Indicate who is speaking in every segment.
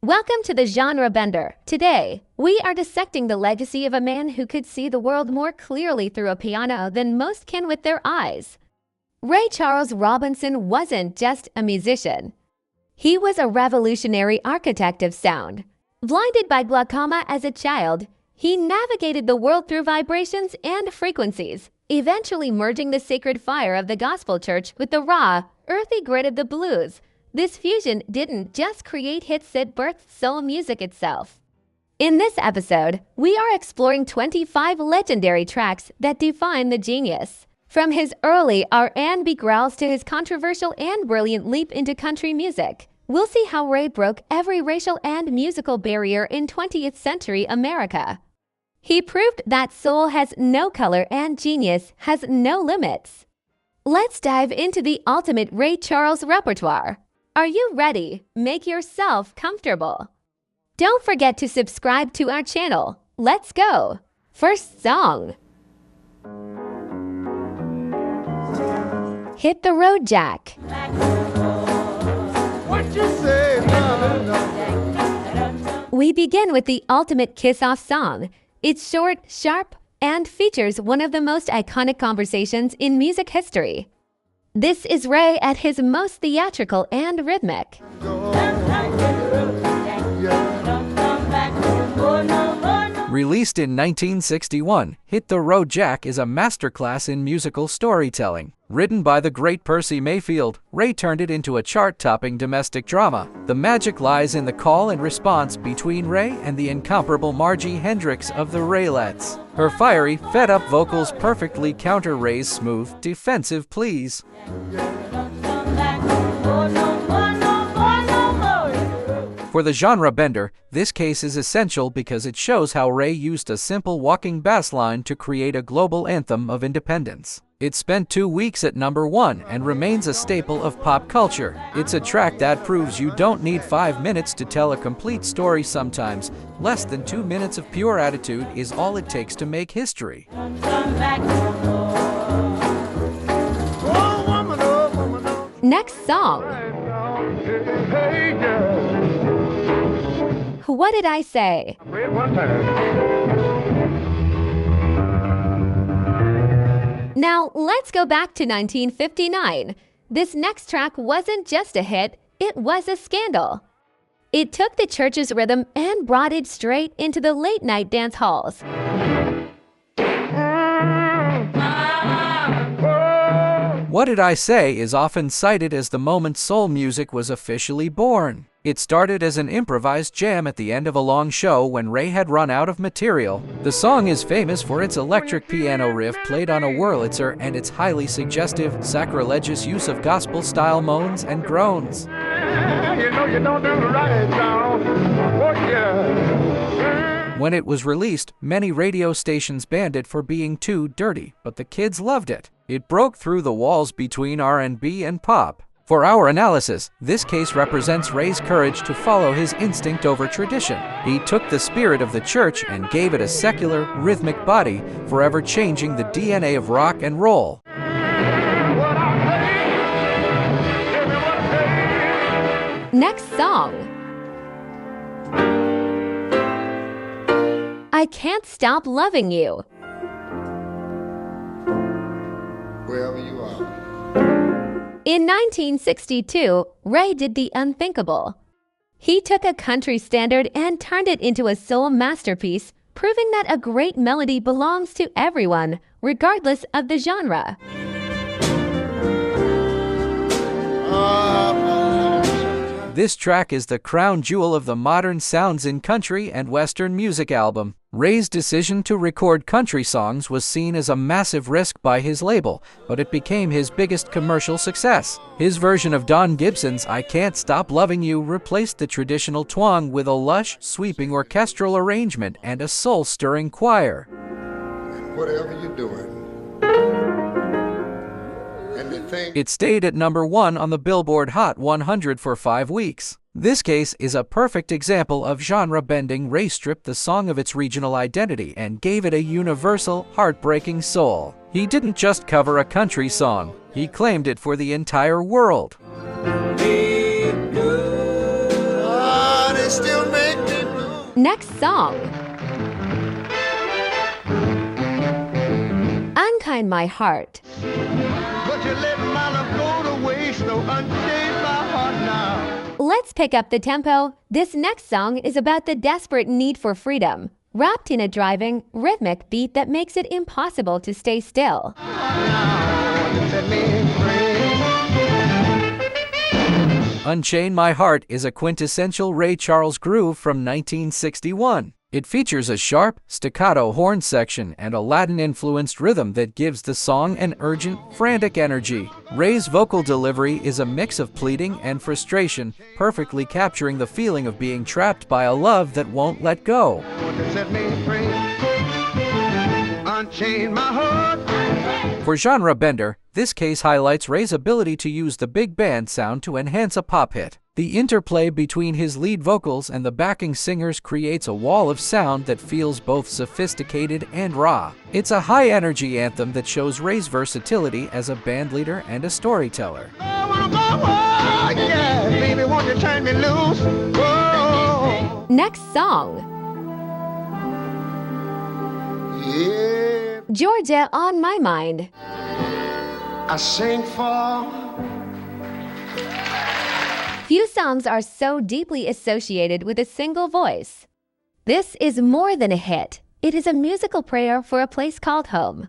Speaker 1: Welcome to the Genre Bender. Today, we are dissecting the legacy of a man who could see the world more clearly through a piano than most can with their eyes. Ray Charles Robinson wasn't just a musician. He was a revolutionary architect of sound. Blinded by glaucoma as a child, he navigated the world through vibrations and frequencies, eventually merging the sacred fire of the gospel church with the raw, earthy grit of the blues. This fusion didn't just create hits, it birthed soul music itself. In this episode, we are exploring 25 legendary tracks that define the genius. From his early R&B growls to his controversial and brilliant leap into country music, we'll see how Ray broke every racial and musical barrier in 20th century America. He proved that soul has no color and genius has no limits. Let's dive into the ultimate Ray Charles repertoire. Are you ready? Make yourself comfortable. Don't forget to subscribe to our channel. Let's go! First song. Hit the Road Jack.
Speaker 2: What you say?
Speaker 1: We begin with the ultimate kiss-off song. It's short, sharp, and features one of the most iconic conversations in music history. This is Ray at his most theatrical and rhythmic.
Speaker 3: Released in 1961, Hit the Road Jack is a masterclass in musical storytelling. Written by the great Percy Mayfield, Ray turned it into a chart-topping domestic drama. The magic lies in the call and response between Ray and the incomparable Margie Hendricks of the Raylettes. Her fiery, fed-up vocals perfectly counter Ray's smooth, defensive pleas. For the genre bender, this case is essential because it shows how Ray used a simple walking bass line to create a global anthem of independence. It spent 2 weeks at #1 and remains a staple of pop culture. It's a track that proves you don't need 5 minutes to tell a complete story sometimes. Less than 2 minutes of pure attitude is all it takes to make history.
Speaker 1: Next song. What Did I Say? Now, let's go back to 1959. This next track wasn't just a hit, it was a scandal. It took the church's rhythm and brought it straight into the late-night dance halls.
Speaker 3: What Did I Say is often cited as the moment soul music was officially born. It started as an improvised jam at the end of a long show when Ray had run out of material. The song is famous for its electric piano riff played on a Wurlitzer and its highly suggestive, sacrilegious use of gospel-style moans and groans.
Speaker 2: You know you don't do the right song. Oh, yeah.
Speaker 3: When it was released, many radio stations banned it for being too dirty, but the kids loved it. It broke through the walls between R&B and pop. For our analysis, this case represents Ray's courage to follow his instinct over tradition. He took the spirit of the church and gave it a secular, rhythmic body, forever changing the DNA of rock and roll.
Speaker 1: Next song. I Can't Stop Loving You.
Speaker 2: Wherever you are.
Speaker 1: In 1962, Ray did the unthinkable. He took a country standard and turned it into a soul masterpiece, proving that a great melody belongs to everyone, regardless of the genre.
Speaker 3: This track is the crown jewel of the modern sounds in country and western music album. Ray's decision to record country songs was seen as a massive risk by his label, but it became his biggest commercial success. His version of Don Gibson's I Can't Stop Loving You replaced the traditional twang with a lush, sweeping orchestral arrangement and a soul-stirring choir.
Speaker 2: And whatever you're doing.
Speaker 3: It stayed at #1 on the Billboard Hot 100 for 5 weeks. This case is a perfect example of genre bending. Ray stripped the song of its regional identity and gave it a universal, heartbreaking soul. He didn't just cover a country song, he claimed it for the entire world.
Speaker 2: They still
Speaker 1: Next song. Unkind My Heart.
Speaker 2: But you let my love go to waste, so unchain my heart now.
Speaker 1: Let's pick up the tempo. This next song is about the desperate need for freedom, wrapped in a driving, rhythmic beat that makes it impossible to stay still.
Speaker 3: Unchain My Heart is a quintessential Ray Charles groove from 1961. It features a sharp, staccato horn section and a Latin-influenced rhythm that gives the song an urgent, frantic energy. Ray's vocal delivery is a mix of pleading and frustration, perfectly capturing the feeling of being trapped by a love that won't let go.
Speaker 2: Set me free. Unchain my heart.
Speaker 3: For genre bender, this case highlights Ray's ability to use the big band sound to enhance a pop hit. The interplay between his lead vocals and the backing singers creates a wall of sound that feels both sophisticated and raw. It's a high-energy anthem that shows Ray's versatility as a bandleader and a storyteller.
Speaker 2: Yeah, baby, won't you turn me loose? Whoa.
Speaker 1: Next song.
Speaker 2: Yeah,
Speaker 1: Georgia on My Mind.
Speaker 2: I sing for.
Speaker 1: Few songs are so deeply associated with a single voice. This is more than a hit. It is a musical prayer for a place called home.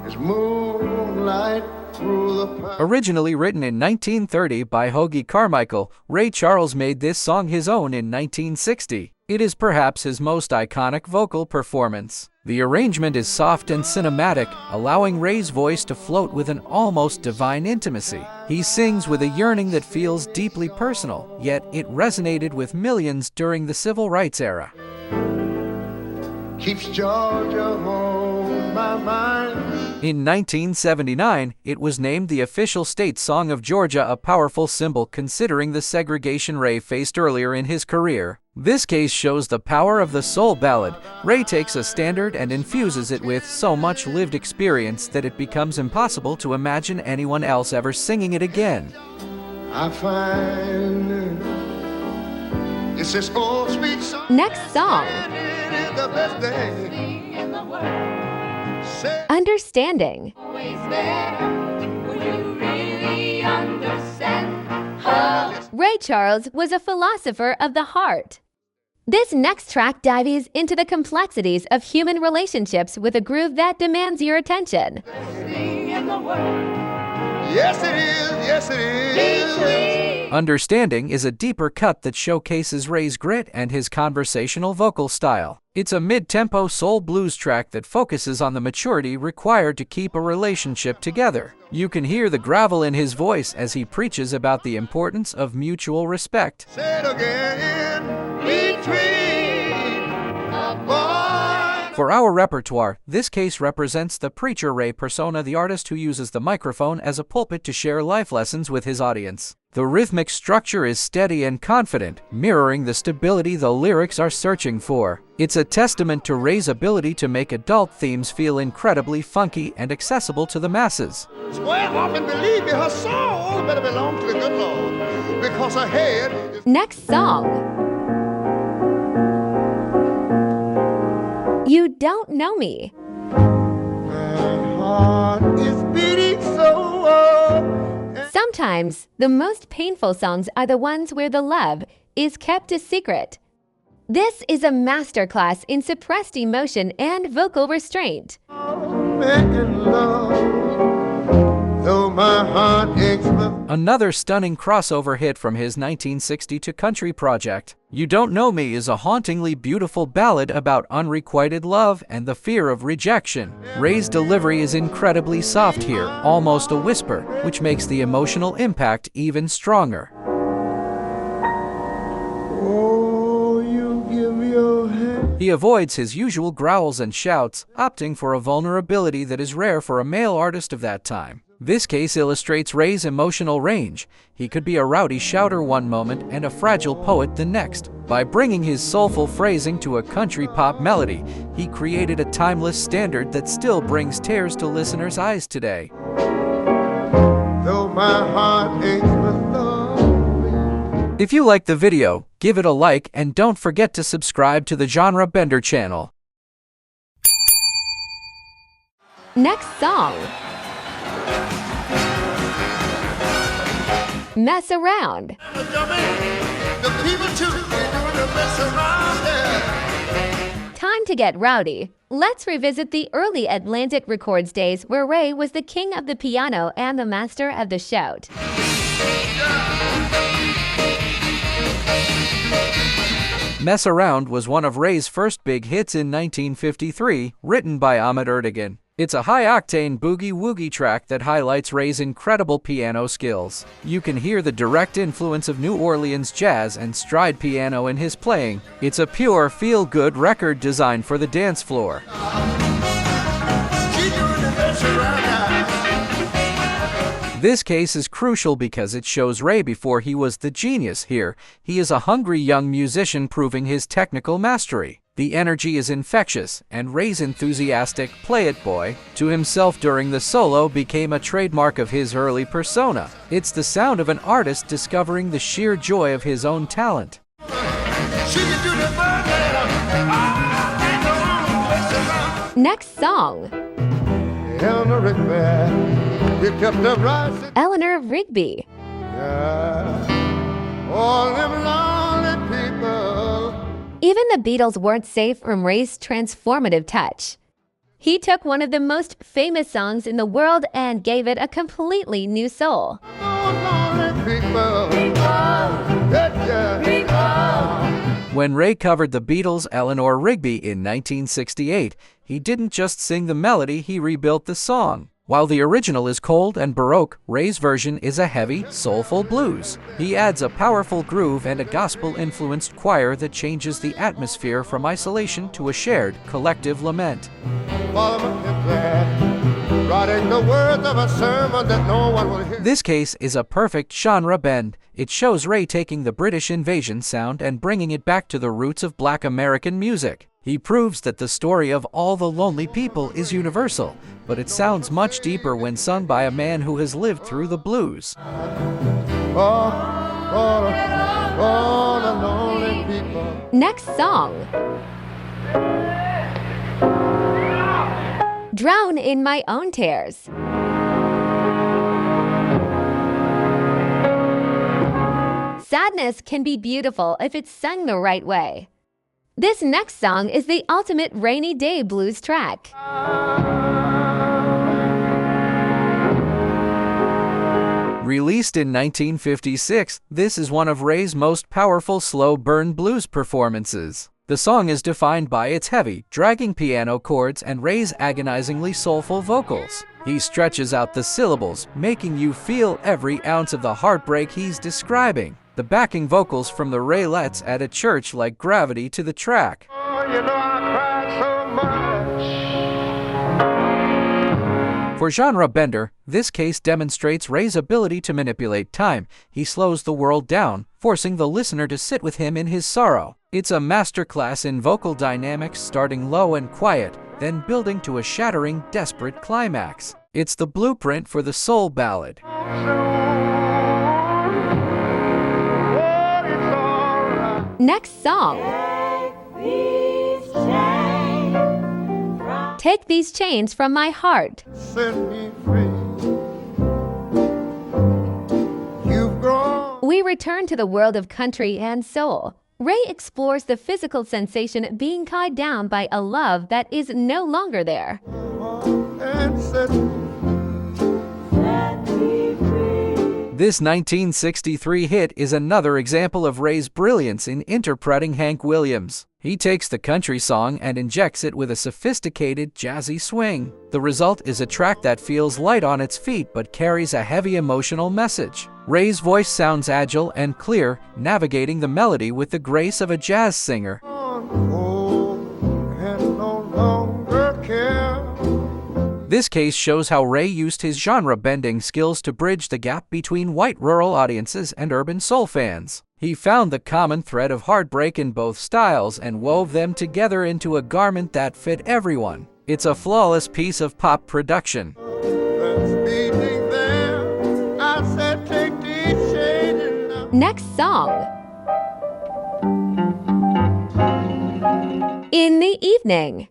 Speaker 2: It's moonlight through the pine.
Speaker 3: Originally written in 1930 by Hoagy Carmichael, Ray Charles made this song his own in 1960. It is perhaps his most iconic vocal performance. The arrangement is soft and cinematic, allowing Ray's voice to float with an almost divine intimacy. He sings with a yearning that feels deeply personal, yet it resonated with millions during the Civil Rights era.
Speaker 2: Keeps Georgia on my mind.
Speaker 3: In 1979, it was named the official state song of Georgia, a powerful symbol considering the segregation Ray faced earlier in his career. This case shows the power of the soul ballad. Ray takes a standard and infuses it with so much lived experience that it becomes impossible to imagine anyone else ever singing it again.
Speaker 2: I find it's this old sweet song.
Speaker 1: Next song.
Speaker 2: It is the best thing in the world. Say
Speaker 1: Understanding.
Speaker 4: Always better when you really understand her.
Speaker 1: Ray Charles was a philosopher of the heart. This next track dives into the complexities of human relationships with a groove that demands your attention.
Speaker 4: Thing in the world.
Speaker 2: yes, it is. Yes, it is.
Speaker 3: Understanding is a deeper cut that showcases Ray's grit and his conversational vocal style. It's a mid-tempo soul blues track that focuses on the maturity required to keep a relationship together. You can hear the gravel in his voice as he preaches about the importance of mutual respect.
Speaker 2: Say it again. Between a boy.
Speaker 3: For our repertoire, this case represents the preacher Ray persona, the artist who uses the microphone as a pulpit to share life lessons with his audience. The rhythmic structure is steady and confident, mirroring the stability the lyrics are searching for. It's a testament to Ray's ability to make adult themes feel incredibly funky and accessible to the masses.
Speaker 2: Swear off and believe me, her soul better belong to the good Lord, because her head is.
Speaker 1: Next song. You Don't Know Me.
Speaker 2: My heart is beating so.
Speaker 1: Sometimes, the most painful songs are the ones where the love is kept a secret. This is a masterclass in suppressed emotion and vocal restraint.
Speaker 2: Making love, though my heart aches.
Speaker 3: Another stunning crossover hit from his 1962 country project. You Don't Know Me is a hauntingly beautiful ballad about unrequited love and the fear of rejection. Ray's delivery is incredibly soft here, almost a whisper, which makes the emotional impact even stronger.
Speaker 2: Oh, you give your hand.
Speaker 3: He avoids his usual growls and shouts, opting for a vulnerability that is rare for a male artist of that time. This case illustrates Ray's emotional range. He could be a rowdy shouter one moment and a fragile poet the next. By bringing his soulful phrasing to a country pop melody, he created a timeless standard that still brings tears to listeners' eyes today.
Speaker 2: Though my heart aches with love.
Speaker 3: If you liked the video, Give it a like and don't forget to subscribe to the Genre Bender channel.
Speaker 1: Next song. Mess Around. Time to get rowdy. Let's revisit the early Atlantic Records days where Ray was the king of the piano and the master of the shout.
Speaker 3: Mess Around was one of Ray's first big hits in 1953, written by Ahmet Ertegun. It's a high-octane boogie-woogie track that highlights Ray's incredible piano skills. You can hear the direct influence of New Orleans jazz and stride piano in his playing. It's a pure, feel-good record designed for the dance floor. This case is crucial because it shows Ray before he was the genius here. He is a hungry young musician proving his technical mastery. The energy is infectious, and Ray's enthusiastic "play it boy" to himself during the solo became a trademark of his early persona. It's the sound of an artist discovering the sheer joy of his own talent.
Speaker 1: Next song. Eleanor Rigby.
Speaker 2: All them lonely people.
Speaker 1: Even the Beatles weren't safe from Ray's transformative touch. He took one of the most famous songs in the world and gave it a completely new soul.
Speaker 3: When Ray covered the Beatles' Eleanor Rigby in 1968, he didn't just sing the melody, he rebuilt the song. While the original is cold and baroque, Ray's version is a heavy, soulful blues. He adds a powerful groove and a gospel-influenced choir that changes the atmosphere from isolation to a shared, collective lament. This case is a perfect genre bend. It shows Ray taking the British invasion sound and bringing it back to the roots of Black American music. He proves that the story of all the lonely people is universal, but it sounds much deeper when sung by a man who has lived through the blues.
Speaker 1: Next song. Drown in My Own Tears. Sadness can be beautiful if it's sung the right way. This next song is the ultimate rainy day blues track.
Speaker 3: Released in 1956, this is one of Ray's most powerful slow burn blues performances. The song is defined by its heavy, dragging piano chords and Ray's agonizingly soulful vocals. He stretches out the syllables, making you feel every ounce of the heartbreak he's describing. The backing vocals from the Raelettes add a church-like gravity to the track.
Speaker 2: Oh, you know I cried so much.
Speaker 3: For Genre Bender, this case demonstrates Ray's ability to manipulate time. He slows the world down, forcing the listener to sit with him in his sorrow. It's a masterclass in vocal dynamics, starting low and quiet, then building to a shattering, desperate climax. It's the blueprint for the soul ballad.
Speaker 1: Next song. Take These Chains From My Heart.
Speaker 2: Set me free. You've gone.
Speaker 1: We return to the world of country and soul. Ray explores the physical sensation of being tied down by a love that is no longer there.
Speaker 2: And set me free.
Speaker 3: This 1963 hit is another example of Ray's brilliance in interpreting Hank Williams. He takes the country song and injects it with a sophisticated, jazzy swing. The result is a track that feels light on its feet but carries a heavy emotional message. Ray's voice sounds agile and clear, navigating the melody with the grace of a jazz singer. This case shows how Ray used his genre-bending skills to bridge the gap between white rural audiences and urban soul fans. He found the common thread of heartbreak in both styles and wove them together into a garment that fit everyone. It's a flawless piece of pop production.
Speaker 1: Next song. In the evening.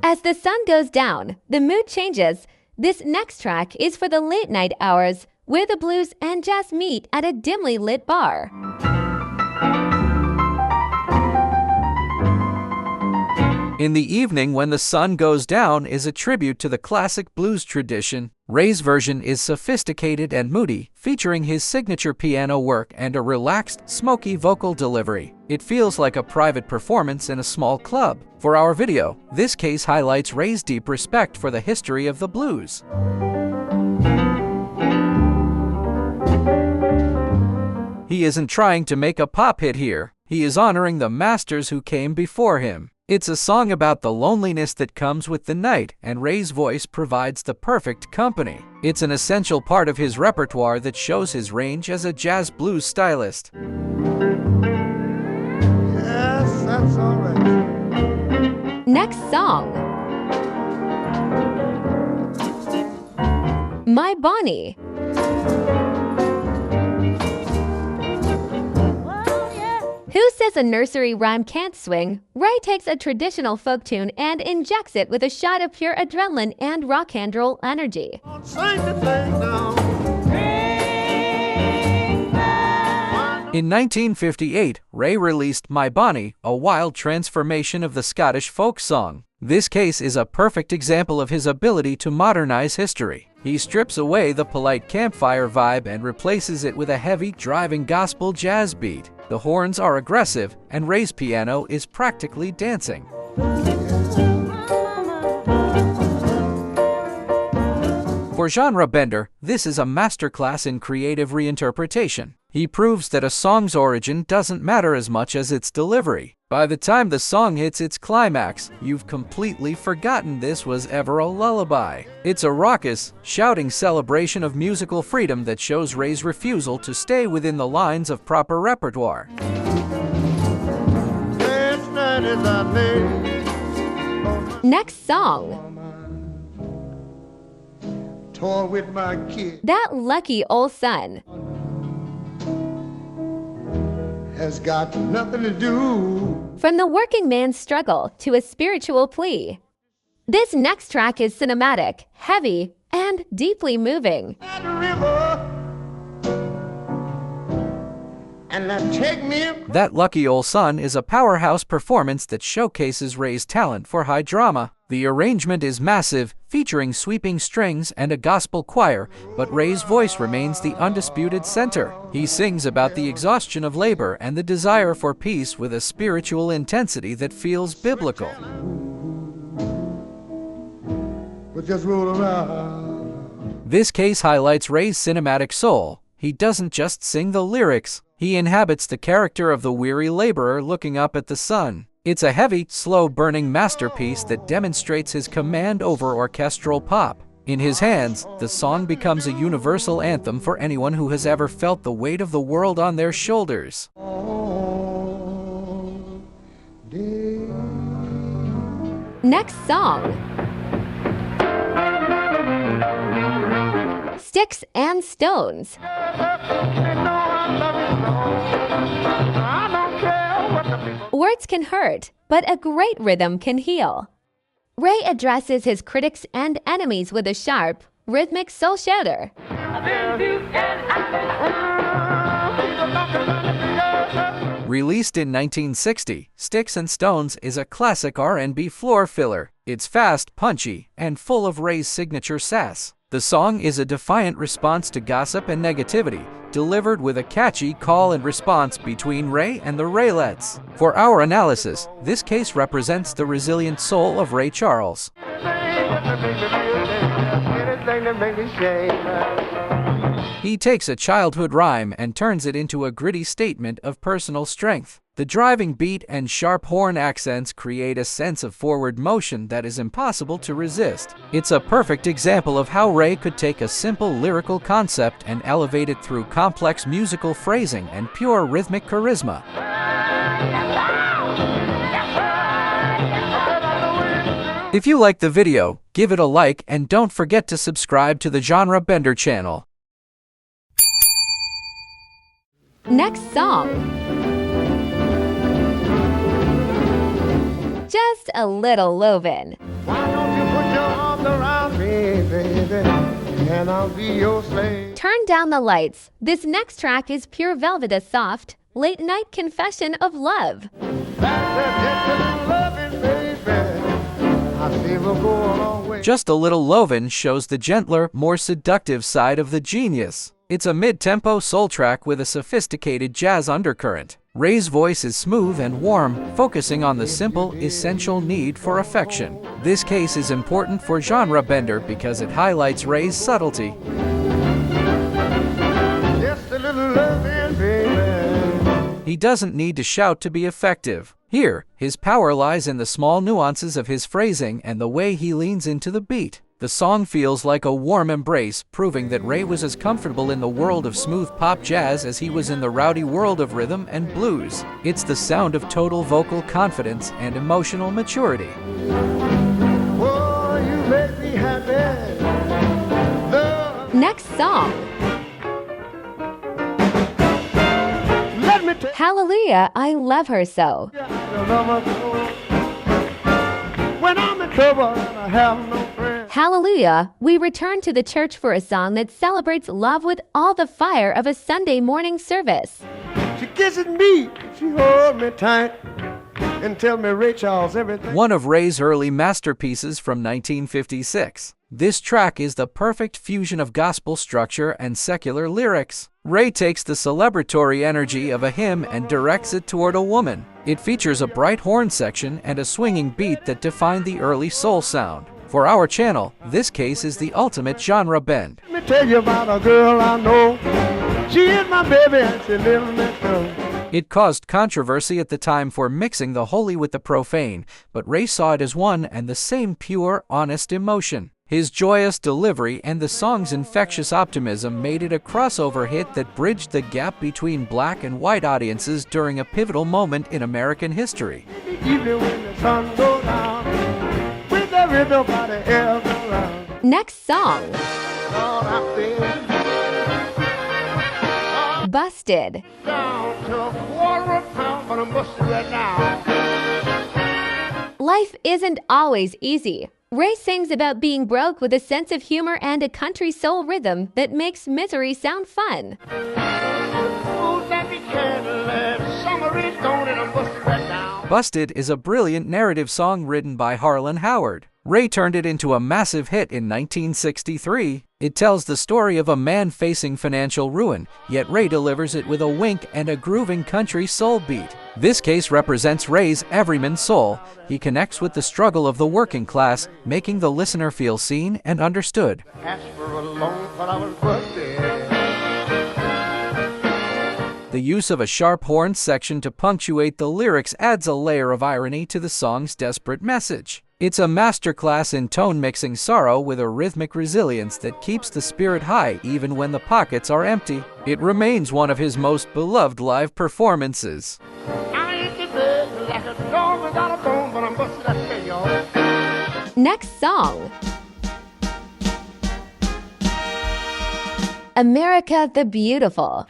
Speaker 1: As the sun goes down, the mood changes. This next track is for the late night hours, where the blues and jazz meet at a dimly lit bar.
Speaker 3: In the Evening When the Sun Goes Down is a tribute to the classic blues tradition. Ray's version is sophisticated and moody, featuring his signature piano work and a relaxed, smoky vocal delivery. It feels like a private performance in a small club. For our video, this case highlights Ray's deep respect for the history of the blues. He isn't trying to make a pop hit here. He is honoring the masters who came before him. It's a song about the loneliness that comes with the night, and Ray's voice provides the perfect company. It's an essential part of his repertoire that shows his range as a jazz blues stylist.
Speaker 2: Yes, that's all right.
Speaker 1: Next song. My Bonnie. Who says a nursery rhyme can't swing? Ray takes a traditional folk tune and injects it with a shot of pure adrenaline and rock and roll energy.
Speaker 2: Sing the thing now.
Speaker 3: In 1958, Ray released My Bonnie, a wild transformation of the Scottish folk song. This case is a perfect example of his ability to modernize history. He strips away the polite campfire vibe and replaces it with a heavy, driving gospel jazz beat. The horns are aggressive, and Ray's piano is practically dancing. For genre bender, this is a masterclass in creative reinterpretation. He proves that a song's origin doesn't matter as much as its delivery. By the time the song hits its climax, you've completely forgotten this was ever a lullaby. It's a raucous, shouting celebration of musical freedom that shows Ray's refusal to stay within the lines of proper repertoire.
Speaker 1: Next song.
Speaker 2: Toy with my kid
Speaker 1: That Lucky Old Son.
Speaker 2: has got nothing to do.
Speaker 1: From the working man's struggle to a spiritual plea. This next track is cinematic, heavy, and deeply moving.
Speaker 2: At the river, and now take me.
Speaker 3: That Lucky Old Son is a powerhouse performance that showcases Ray's talent for high drama. The arrangement is massive, featuring sweeping strings and a gospel choir, but Ray's voice remains the undisputed center. He sings about the exhaustion of labor and the desire for peace with a spiritual intensity that feels biblical.
Speaker 2: But just roll around.
Speaker 3: This case highlights Ray's cinematic soul. He doesn't just sing the lyrics, he inhabits the character of the weary laborer looking up at the sun. It's a heavy, slow-burning masterpiece that demonstrates his command over orchestral pop. In his hands, the song becomes a universal anthem for anyone who has ever felt the weight of the world on their shoulders.
Speaker 1: Next song. Sticks and Stones. Words can hurt, but a great rhythm can heal. Ray addresses his critics and enemies with a sharp, rhythmic soul shouter.
Speaker 3: Released in 1960, Sticks and Stones is a classic R&B floor filler. It's fast, punchy, and full of Ray's signature sass. The song is a defiant response to gossip and negativity, delivered with a catchy call and response between Ray and the Raelettes. For our analysis, this case represents the resilient soul of Ray Charles. He takes a childhood rhyme and turns it into a gritty statement of personal strength. The driving beat and sharp horn accents create a sense of forward motion that is impossible to resist. It's a perfect example of how Ray could take a simple lyrical concept and elevate it through complex musical phrasing and pure rhythmic charisma. If you liked the video, give it a like and don't forget to subscribe to the Genre Bender channel.
Speaker 1: Next song. Just a Little Lovin'.
Speaker 2: Why don't you put your arms around me, baby, and I'll be your slave.
Speaker 1: Turn Down the Lights. This next track is pure velvet soft, late-night confession of love.
Speaker 2: That's just a little loving, baby. I say we'll go a long way.
Speaker 3: Just a Little Lovin' shows the gentler, more seductive side of the genius. It's a mid-tempo soul track with a sophisticated jazz undercurrent. Ray's voice is smooth and warm, focusing on the simple, essential need for affection. This case is important for genre bender because it highlights Ray's subtlety.
Speaker 2: Just a little loving, baby.
Speaker 3: He doesn't need to shout to be effective. Here, his power lies in the small nuances of his phrasing and the way he leans into the beat. The song feels like a warm embrace, proving that Ray was as comfortable in the world of smooth pop jazz as he was in the rowdy world of rhythm and blues. It's the sound of total vocal confidence and emotional maturity.
Speaker 2: Oh, you make me happy.
Speaker 1: Next song.
Speaker 2: Let me tell
Speaker 1: Hallelujah, I Love Her So.
Speaker 2: you, I love her so. When I'm in trouble and I have no friends.
Speaker 1: Hallelujah, we return to the church for a song that celebrates love with all the fire of a Sunday morning service.
Speaker 2: She kisses me, she holds me tight, and tell me Ray Charles everything.
Speaker 3: One of Ray's early masterpieces from 1956. This track is the perfect fusion of gospel structure and secular lyrics. Ray takes the celebratory energy of a hymn and directs it toward a woman. It features a bright horn section and a swinging beat that defined the early soul sound. For our channel, this case is the ultimate genre bend.
Speaker 2: Let me tell you about a girl I know. She is my baby and she lives next door.
Speaker 3: It caused controversy at the time for mixing the holy with the profane, but Ray saw it as one and the same pure, honest emotion. His joyous delivery and the song's infectious optimism made it a crossover hit that bridged the gap between black and white audiences during a pivotal moment in American history.
Speaker 2: The evening when the sun goes down, with the rhythm of the air around.
Speaker 1: Next song.
Speaker 2: Lord, I feel
Speaker 1: Busted.
Speaker 2: down to a quarter of a pound, but I'm busted right now.
Speaker 1: Life isn't always easy. Ray sings about being broke with a sense of humor and a country soul rhythm that makes misery sound fun.
Speaker 2: Oh, that be candle, summer is gone and I'm busted right now.
Speaker 3: Busted is a brilliant narrative song written by Harlan Howard. Ray turned it into a massive hit in 1963. It tells the story of a man facing financial ruin, yet Ray delivers it with a wink and a grooving country soul beat. This case represents Ray's everyman soul. He connects with the struggle of the working class, making the listener feel seen and understood.
Speaker 2: Asked for a loan, but I was busted.
Speaker 3: The use of a sharp horn section to punctuate the lyrics adds a layer of irony to the song's desperate message. It's a masterclass in tone mixing sorrow with a rhythmic resilience that keeps the spirit high even when the pockets are empty. It remains one of his most beloved live performances.
Speaker 2: I ain't the bed like a dog without a bone, but I'm busted, I tell y'all.
Speaker 1: Next song. America the Beautiful.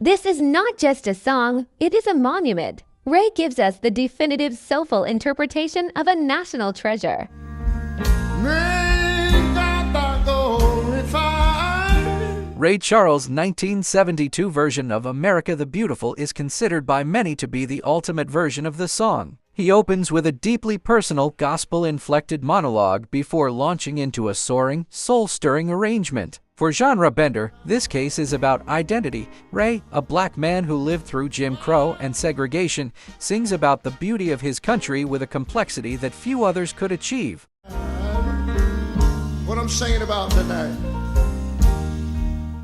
Speaker 1: This is not just a song, it is a monument. Ray gives us the definitive soulful interpretation of a national treasure.
Speaker 3: Ray Charles' 1972 version of America the Beautiful is considered by many to be the ultimate version of the song. He opens with a deeply personal, gospel-inflected monologue before launching into a soaring, soul-stirring arrangement. For genre bender, this case is about identity. Ray, a black man who lived through Jim Crow and segregation, sings about the beauty of his country with a complexity that few others could achieve.
Speaker 2: What I'm singing about tonight.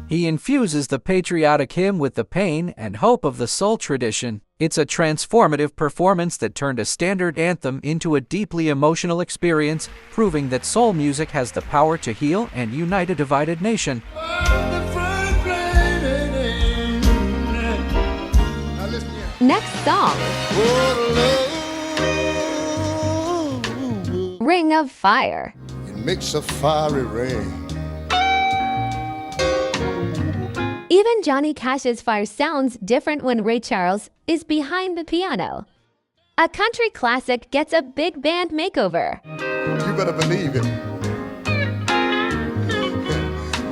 Speaker 3: He infuses the patriotic hymn with the pain and hope of the soul tradition. It's a transformative performance that turned a standard anthem into a deeply emotional experience, proving that soul music has the power to heal and unite a divided nation.
Speaker 1: Next song. Ring of Fire.
Speaker 2: It makes a fiery rain.
Speaker 1: Even Johnny Cash's fire sounds different when Ray Charles is behind the piano. A country classic gets a big band makeover.
Speaker 2: You better believe it.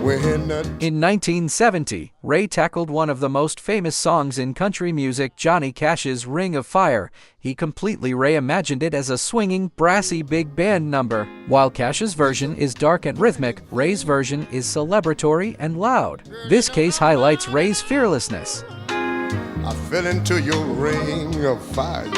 Speaker 3: In 1970, Ray tackled one of the most famous songs in country music, Johnny Cash's Ring of Fire. He completely reimagined it as a swinging, brassy big band number. While Cash's version is dark and rhythmic, Ray's version is celebratory and loud. This case highlights Ray's fearlessness.
Speaker 2: I fell into your ring of fire.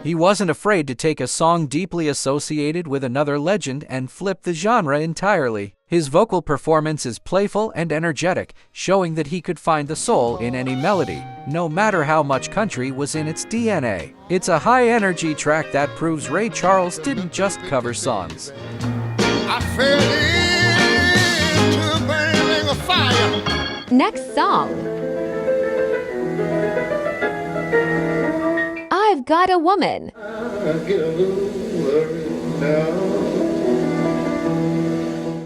Speaker 3: He wasn't afraid to take a song deeply associated with another legend and flip the genre entirely. His vocal performance is playful and energetic, showing that he could find the soul in any melody, no matter how much country was in its DNA. It's a high-energy track that proves Ray Charles didn't just cover songs.
Speaker 2: I fell into the ring of fire.
Speaker 1: Next song. I've Got a Woman.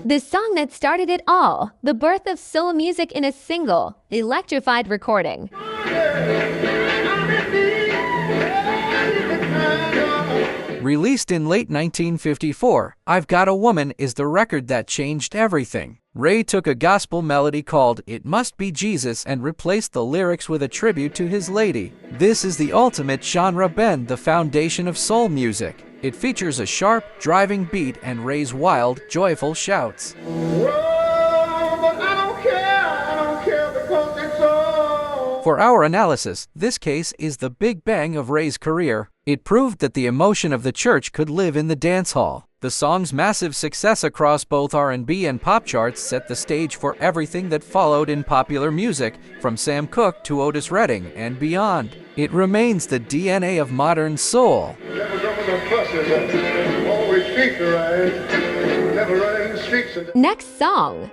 Speaker 1: The song that started it all, the birth of soul music in a single, electrified recording.
Speaker 3: Released in late 1954, I've Got a Woman is the record that changed everything. Ray took a gospel melody called It Must Be Jesus and replaced the lyrics with a tribute to his lady. This is the ultimate genre bend, the foundation of soul music. It features a sharp, driving beat and Ray's wild, joyful shouts. For our analysis, this case is the big bang of Ray's career. It proved that the emotion of the church could live in the dance hall. The song's massive success across both R&B and pop charts set the stage for everything that followed in popular music, from Sam Cooke to Otis Redding and beyond. It remains the DNA of modern soul.
Speaker 1: Next song.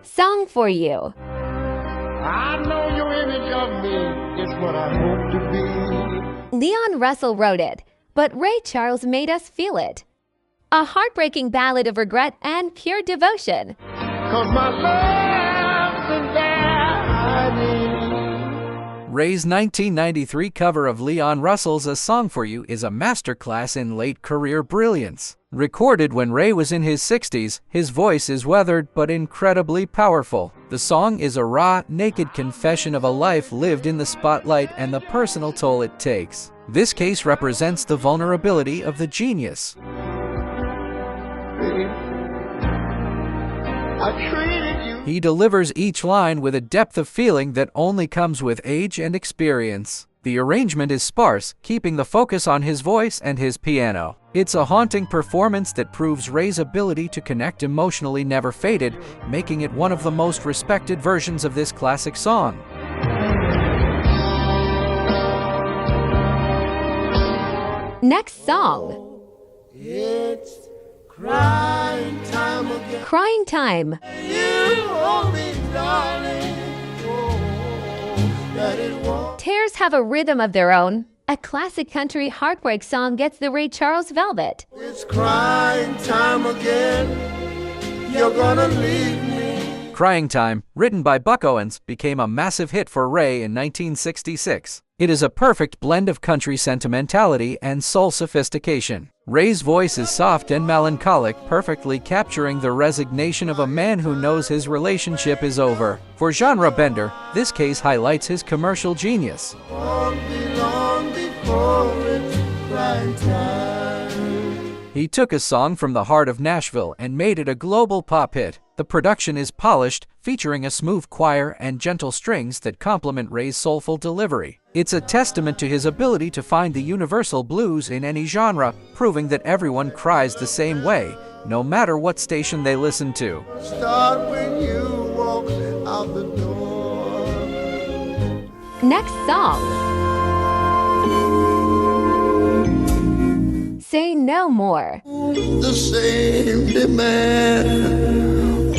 Speaker 1: Song for You.
Speaker 2: I know your image of me is what I hope to be.
Speaker 1: Leon Russell wrote it, but Ray Charles made us feel it. A heartbreaking ballad of regret and pure devotion.
Speaker 2: 'Cause my love's in there.
Speaker 3: Ray's 1993 cover of Leon Russell's A Song for You is a masterclass in late career brilliance. Recorded when Ray was in his 60s, his voice is weathered but incredibly powerful. The song is a raw, naked confession of a life lived in the spotlight and the personal toll it takes. This case represents the vulnerability of the genius.
Speaker 2: I treated you.
Speaker 3: He delivers each line with a depth of feeling that only comes with age and experience. The arrangement is sparse, keeping the focus on his voice and his piano. It's a haunting performance that proves Ray's ability to connect emotionally never faded, making it one of the most respected versions of this classic song.
Speaker 1: Next song.
Speaker 2: It's crying time again.
Speaker 1: Crying Time.
Speaker 2: You hold me, darling. Oh, that it won't.
Speaker 1: Tears have a rhythm of their own. A classic country heartbreak song gets the Ray Charles velvet.
Speaker 2: It's crying time again. You're gonna leave me.
Speaker 3: Crying Time, written by Buck Owens, became a massive hit for Ray in 1966. It is a perfect blend of country sentimentality and soul sophistication. Ray's voice is soft and melancholic, perfectly capturing the resignation of a man who knows his relationship is over. For genre bender, this case highlights his commercial genius.
Speaker 2: Won't be long before it's crying time.
Speaker 3: He took a song from the heart of Nashville and made it a global pop hit. The production is polished, featuring a smooth choir and gentle strings that complement Ray's soulful delivery. It's a testament to his ability to find the universal blues in any genre, proving that everyone cries the same way, no matter what station they listen to.
Speaker 2: Start when you walk out the door.
Speaker 1: Next song. Say No More.
Speaker 2: The same demand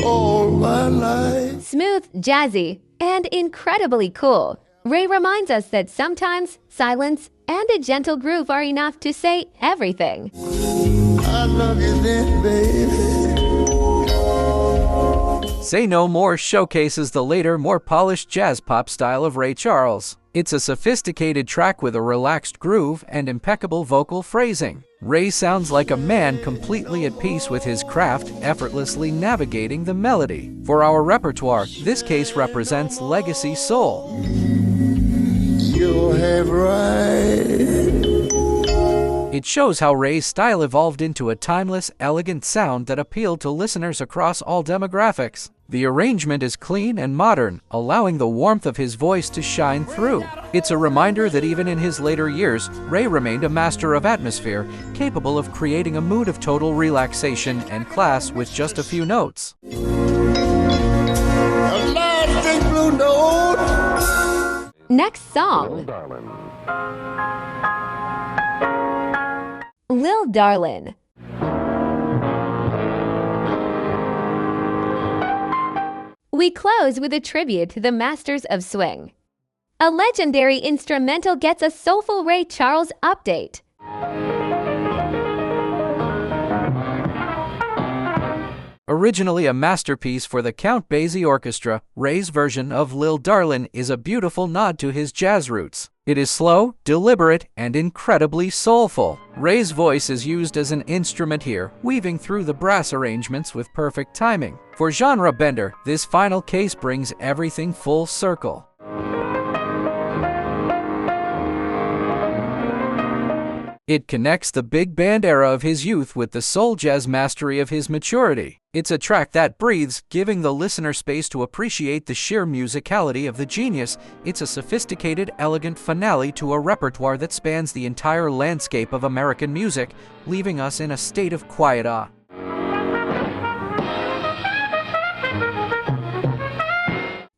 Speaker 2: all my life.
Speaker 1: Smooth, jazzy, and incredibly cool. Ray reminds us that sometimes silence and a gentle groove are enough to say everything.
Speaker 2: I love you then, baby.
Speaker 3: Say No More showcases the later, more polished jazz pop style of Ray Charles. It's a sophisticated track with a relaxed groove and impeccable vocal phrasing. Ray sounds like a man completely at peace with his craft, effortlessly navigating the melody. For our repertoire, this case represents legacy soul.
Speaker 2: You have right.
Speaker 3: It shows how Ray's style evolved into a timeless, elegant sound that appealed to listeners across all demographics. The arrangement is clean and modern, allowing the warmth of his voice to shine through. It's a reminder that even in his later years, Ray remained a master of atmosphere, capable of creating a mood of total relaxation and class with just a few notes.
Speaker 2: A large big blue note.
Speaker 1: Next song, Lil Darlin'. We close with a tribute to the masters of swing. A legendary instrumental gets a soulful Ray Charles update.
Speaker 3: Originally a masterpiece for the Count Basie Orchestra, Ray's version of Lil Darlin' is a beautiful nod to his jazz roots. It is slow, deliberate, and incredibly soulful. Ray's voice is used as an instrument here, weaving through the brass arrangements with perfect timing. For genre bender, this final case brings everything full circle. It connects the big band era of his youth with the soul jazz mastery of his maturity. It's a track that breathes, giving the listener space to appreciate the sheer musicality of the genius. It's a sophisticated, elegant finale to a repertoire that spans the entire landscape of American music, leaving us in a state of quiet awe.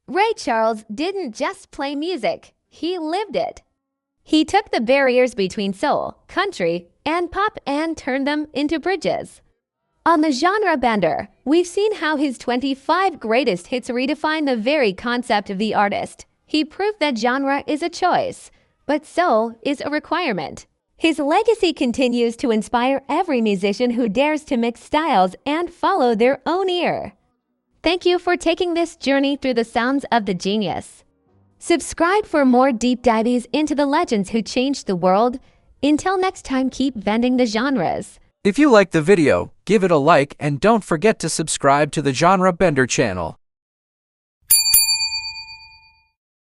Speaker 1: Ray Charles didn't just play music, he lived it. He took the barriers between soul, country, and pop and turned them into bridges. On the genre bender, we've seen how his 25 greatest hits redefine the very concept of the artist. He proved that genre is a choice, but soul is a requirement. His legacy continues to inspire every musician who dares to mix styles and follow their own ear. Thank you for taking this journey through the sounds of the genius. Subscribe for more deep dives into the legends who changed the world. Until next time, keep bending the genres.
Speaker 3: If you liked the video, give it a like and don't forget to subscribe to the Genre Bender channel.